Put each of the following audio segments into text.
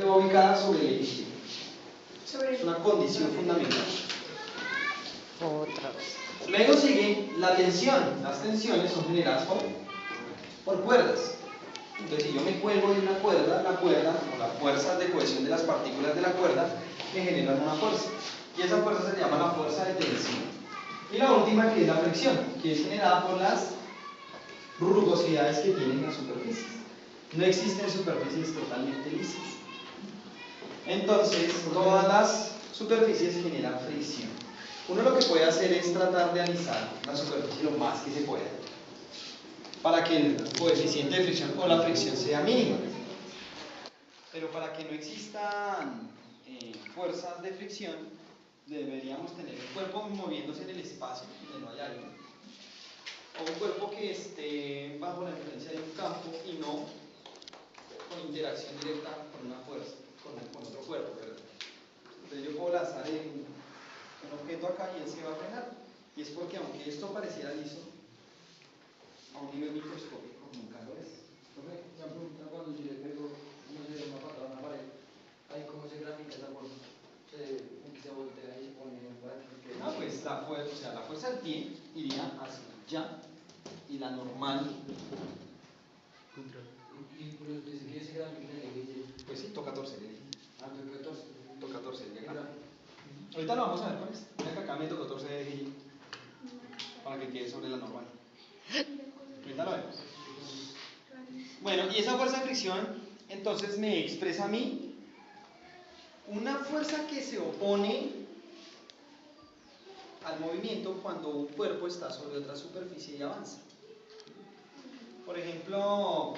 va ubicada sobre el eje. Es una condición fundamental. Otra vez. Luego sigue la tensión. Las tensiones son generadas por cuerdas. Entonces, si yo me cuelgo de una cuerda, la cuerda o las fuerzas de cohesión de las partículas de la cuerda me generan una fuerza. Y esa fuerza se llama la fuerza de tensión. Y la última, que es la fricción, que es generada por las rugosidades que tienen las superficies. No existen superficies totalmente lisas. Entonces, todas las superficies generan fricción. Uno lo que puede hacer es tratar de alisar la superficie lo más que se pueda, para que el coeficiente de fricción o la fricción sea mínima. Pero para que no existan fuerzas de fricción, deberíamos tener un cuerpo moviéndose en el espacio donde no hay aire, o un cuerpo que esté bajo la influencia de un campo y no con interacción directa con una fuerza, con otro cuerpo, ¿verdad? Entonces yo puedo lanzar un objeto acá y él se va a frenar, y es porque aunque esto pareciera liso, a un nivel microscópico nunca lo es. Una pregunta: cuando yo le pego, no sé, una patada a una pared, ahí cómo se grafica esa fuerza, que se voltea y se pone en porque... No, pues la fuerza del pie iría hacia allá, y la normal, Y por eso dice que ese grafica en el eje. pues sí, toca torcer el eje. Ah, toca 14. Toca torcer el eje. Ahorita lo vamos a ver con esto. Mira que acá me tocó torcer el eje para que quede sobre la normal. Ahorita lo vemos. Bueno, y esa fuerza de fricción entonces me expresa a mí una fuerza que se opone al movimiento cuando un cuerpo está sobre otra superficie y avanza. Por ejemplo,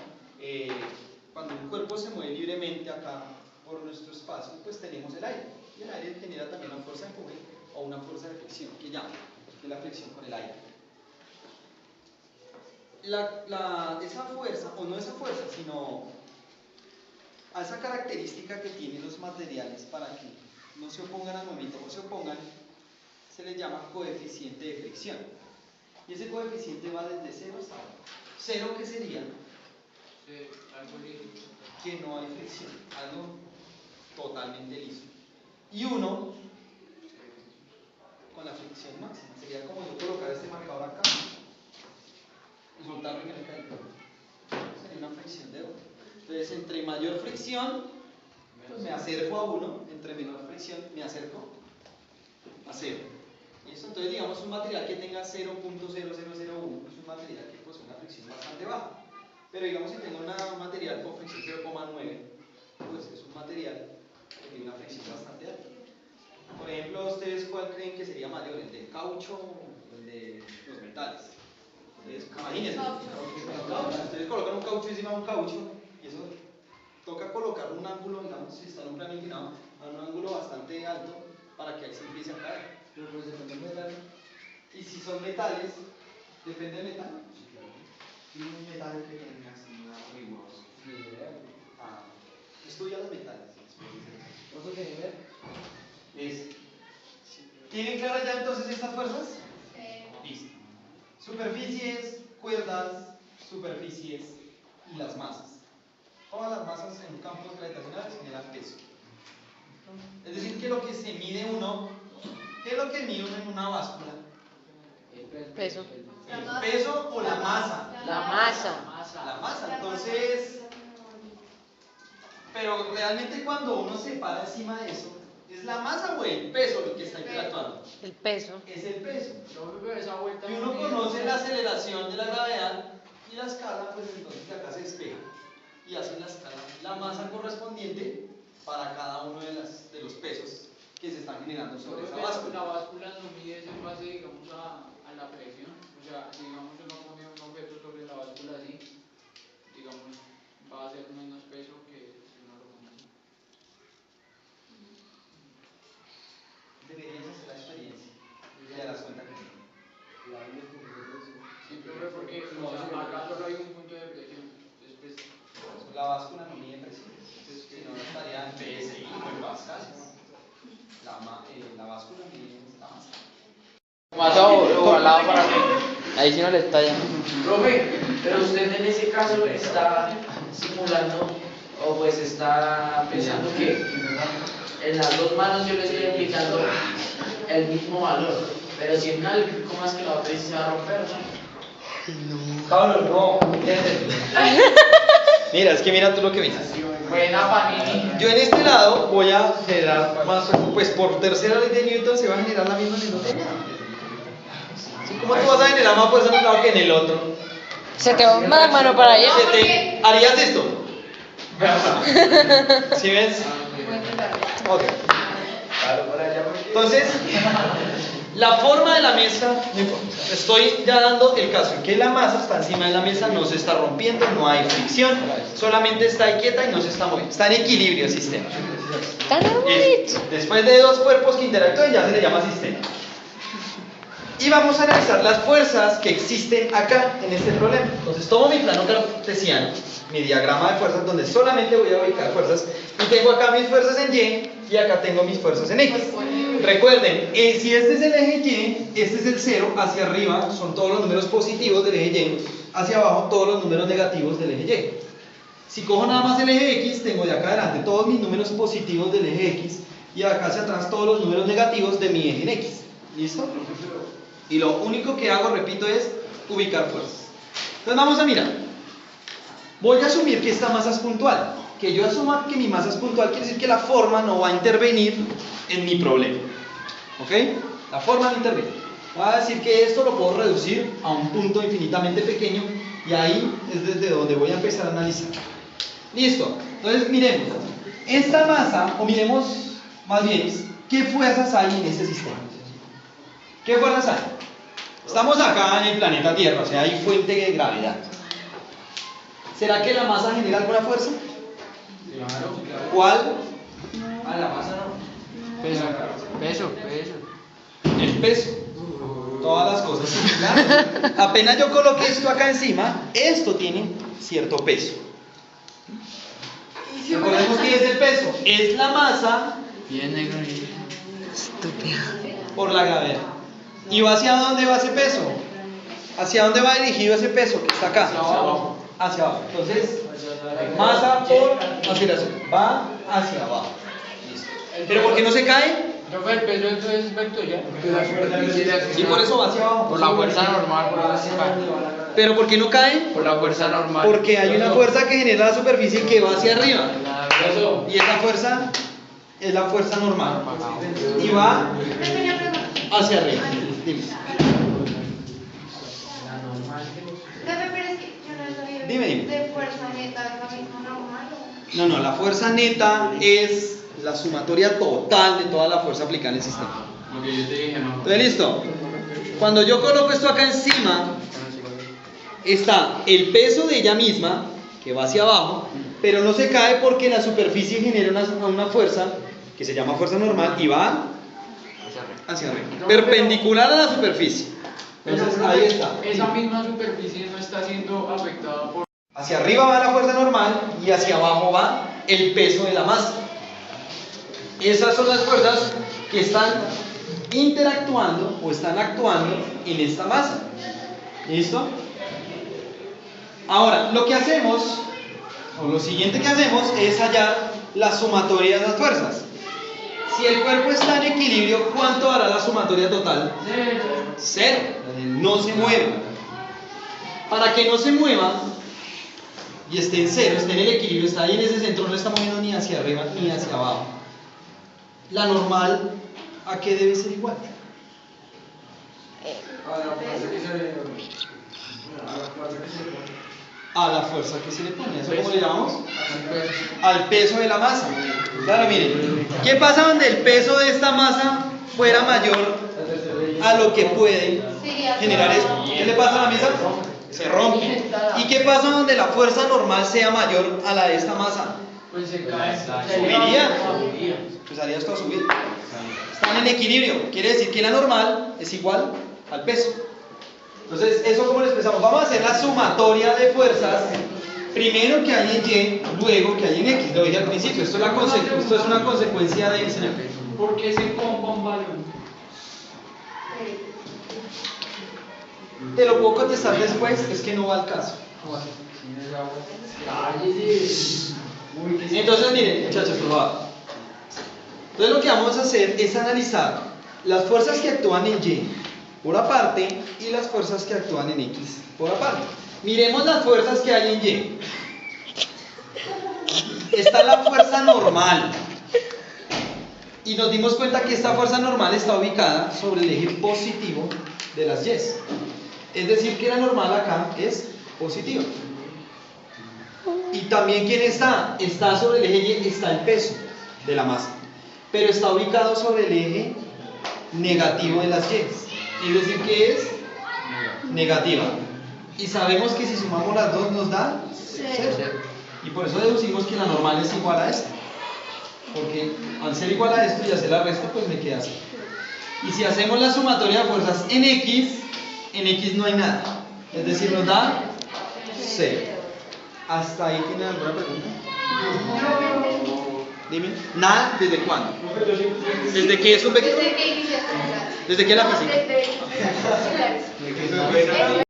cuando un cuerpo se mueve libremente acá por nuestro espacio, pues tenemos el aire. Y el aire genera también una fuerza de empuje o una fuerza de fricción, que llama, que es la fricción con el aire. Esa fuerza, o no esa fuerza, sino a esa característica que tienen los materiales para que no se opongan al movimiento o se opongan, se le llama coeficiente de fricción. Y ese coeficiente va desde 0 hasta 1. 0, ¿qué sería? Que no hay fricción, algo totalmente liso. Y 1, con la fricción máxima. Sería como yo colocar este marcador acá y soltarlo y que me caiga. Sería una fricción de 1. Entonces, entre mayor fricción, pues me acerco a 1, entre menor fricción, me acerco a 0. ¿Listo? Entonces, digamos, un material que tenga 0.0001 es un material que posee una fricción bastante baja. Pero digamos, si tengo un material con fricción 0,9, pues es un material que tiene una fricción bastante alta. Por ejemplo, ¿ustedes cuál creen que sería mayor? ¿El del caucho o el de los metales? Entonces, imagínense, ustedes colocan un caucho encima de un caucho y eso toca colocar un ángulo, digamos, si está en un plano inclinado, a un ángulo bastante alto para que ahí se empiece a caer. Pero pues depende del metal. Y si son metales, depende del metal. Sí, claro. Y un metal que tenga así una rigurosa. Estudia los metales. ¿Vos lo tenés ver? ¿Tienen claras ya entonces estas fuerzas? Sí. Listo. Superficies, cuerdas, superficies y las masas. Todas las masas en campos gravitacionales generan peso. Es decir, que lo que se mide uno, ¿qué es lo que mide uno en una báscula? El Peso. ¿El peso o la masa? La masa. La masa. Entonces, pero realmente cuando uno se para encima de eso, ¿es la masa o el peso el que está interactuando? El peso. Es el peso. Esa vuelta. Y uno conoce la aceleración de la gravedad y la escala, pues entonces acá se despeja y hacen la escala, la masa correspondiente para cada uno de los pesos que se están generando sobre esa báscula. La báscula no mide ese base, digamos, a la presión. O sea, si digamos uno pone un objeto sobre la báscula así, digamos, va a ser menos peso que si uno lo pone así. Deberías hacer la experiencia y te darás cuenta que no. Sí, profe, porque o sea, acá solo hay un punto de presión. Entonces, pues, La báscula no mide presión, entonces si no estaría en PSI o en Pascal. La báscula mide la masa. Masa o al lado para mí. Ahí sí no le estalla. Profe, pero usted en ese caso está simulando o pues está pensando que en las dos manos yo le estoy aplicando el mismo valor, pero si en una le aplico más que la otra y se va a romper, ¿no? Cabrón, no. Mira, es que mira tú lo que me dices. Buena Panini. Yo en este lado voy a generar más, pues por tercera ley de Newton se va a generar la misma energía. ¿Sí? ¿Cómo tú vas a generar más fuerza en un lado que en el otro? Se te va más mano para allá. ¿Harías esto? ¿Sí ves? Ok. Entonces, la forma de la mesa, no importa. Estoy ya dando el caso en que la masa está encima de la mesa, no se está rompiendo, no hay fricción, solamente está ahí quieta y no se está moviendo. Está en equilibrio el sistema. Está normalito. Después de dos cuerpos que interactúan ya se le llama sistema. Y vamos a analizar las fuerzas que existen acá en este problema. Entonces tomo mi plano cartesiano, mi diagrama de fuerzas, donde solamente voy a ubicar fuerzas, y tengo acá mis fuerzas en Y y acá tengo mis fuerzas en X. Recuerden, si este es el eje Y, este es el 0, hacia arriba son todos los números positivos del eje Y, hacia abajo todos los números negativos del eje Y. Si cojo nada más el eje X, tengo de acá adelante todos mis números positivos del eje X y de acá hacia atrás todos los números negativos de mi eje en X. ¿Listo? Y lo único que hago, repito, es ubicar fuerzas. Entonces vamos a mirar. Voy a asumir que esta masa es puntual. Que yo asuma que mi masa es puntual quiere decir que la forma no va a intervenir en mi problema. ¿Ok? La forma no interviene. Va a decir que esto lo puedo reducir a un punto infinitamente pequeño y ahí es desde donde voy a empezar a analizar. Listo. Entonces miremos. Esta masa, o miremos más bien, ¿qué fuerzas hay en este sistema? ¿Qué fuerzas hay? Estamos acá en el planeta Tierra, o sea, hay fuente de gravedad. ¿Será que la masa genera alguna fuerza? Claro. ¿Cuál? A la masa no. Peso. El peso. Todas las cosas similares. Apenas yo coloque esto acá encima, esto tiene cierto peso. Recordemos que es el peso. Es la masa Bien negro. Estúpido. por la gravedad. ¿Y va hacia dónde va ese peso? ¿Hacia dónde va dirigido ese peso que está acá? Hacia abajo. Hacia abajo. Entonces, masa por aceleración. Va hacia abajo. Listo. ¿Pero por qué no se cae? Profe, el peso entonces es vectorial. Y por eso va hacia abajo. Por la fuerza normal, por la fuerza. ¿Pero por qué no cae? Por la fuerza normal. Porque hay una fuerza que genera la superficie que va hacia arriba. Eso. Y esa fuerza es la fuerza normal. Y va hacia arriba. Dime. Dime. ¿De fuerza neta es la misma normal o? No, la fuerza neta es la sumatoria total de toda la fuerza aplicada en el sistema. Lo que yo te dije, no. ¿Entonces listo? Cuando yo coloco esto acá encima, está el peso de ella misma, que va hacia abajo, pero no se cae porque la superficie genera una fuerza que se llama fuerza normal y va hacia arriba, perpendicular a la superficie. Entonces ahí está. Esa misma superficie no está siendo afectada por. Hacia arriba va la fuerza normal y hacia abajo va el peso de la masa. Esas son las fuerzas que están interactuando o están actuando en esta masa. ¿Listo? Ahora, lo que hacemos, o lo siguiente que hacemos es hallar la sumatoria de las fuerzas. Si el cuerpo está en equilibrio, ¿cuánto hará la sumatoria total? Cero. No se mueve. Para que no se mueva y esté en cero, esté en el equilibrio, está ahí en ese centro, no le está moviendo ni hacia arriba ni hacia abajo. La normal, ¿a qué debe ser igual? A la fuerza que se le. A la fuerza que se le pone. A la fuerza que se le pone. ¿Eso cómo le llamamos? Al peso de la masa. Claro, miren. ¿Qué pasa donde el peso de esta masa fuera mayor a lo que puede generar esto? ¿Qué le pasa a la mesa? Se rompe. ¿Y qué pasa donde la fuerza normal sea mayor a la de esta masa? Pues se cae. Subiría. Pues haría esto a subir. Están en equilibrio. Quiere decir que la normal es igual al peso. Entonces, ¿eso cómo lo expresamos? Vamos a hacer la sumatoria de fuerzas. Primero que hay en Y, luego que hay en X. Lo dije al principio. Esto es una consecuencia de enseñar. ¿Por qué se pompa un balón? Te lo puedo contestar después, es que no va al caso. Entonces, miren, muchachos, por favor. Entonces, lo que vamos a hacer es analizar las fuerzas que actúan en Y por aparte y las fuerzas que actúan en X por aparte. Miremos las fuerzas que hay en Y. Está la fuerza normal. Y nos dimos cuenta que esta fuerza normal está ubicada sobre el eje positivo de las Y. Es decir, que la normal acá es positiva. Y también, ¿quién está? Está sobre el eje Y, está el peso de la masa. Pero está ubicado sobre el eje negativo de las Y. Es decir, que es negativa. Y sabemos que si sumamos las dos nos da 0. Y por eso deducimos que la normal es igual a esta. Porque al ser igual a esto y hacer la resta, pues me queda así. Y si hacemos la sumatoria de fuerzas en X no hay nada. Es decir, nos da 0. ¿Hasta ahí tienen alguna pregunta? Dime. ¿Nada? ¿Desde cuándo? ¿Desde que es un vector? Desde que iniciaste. ¿Desde qué la física? Desde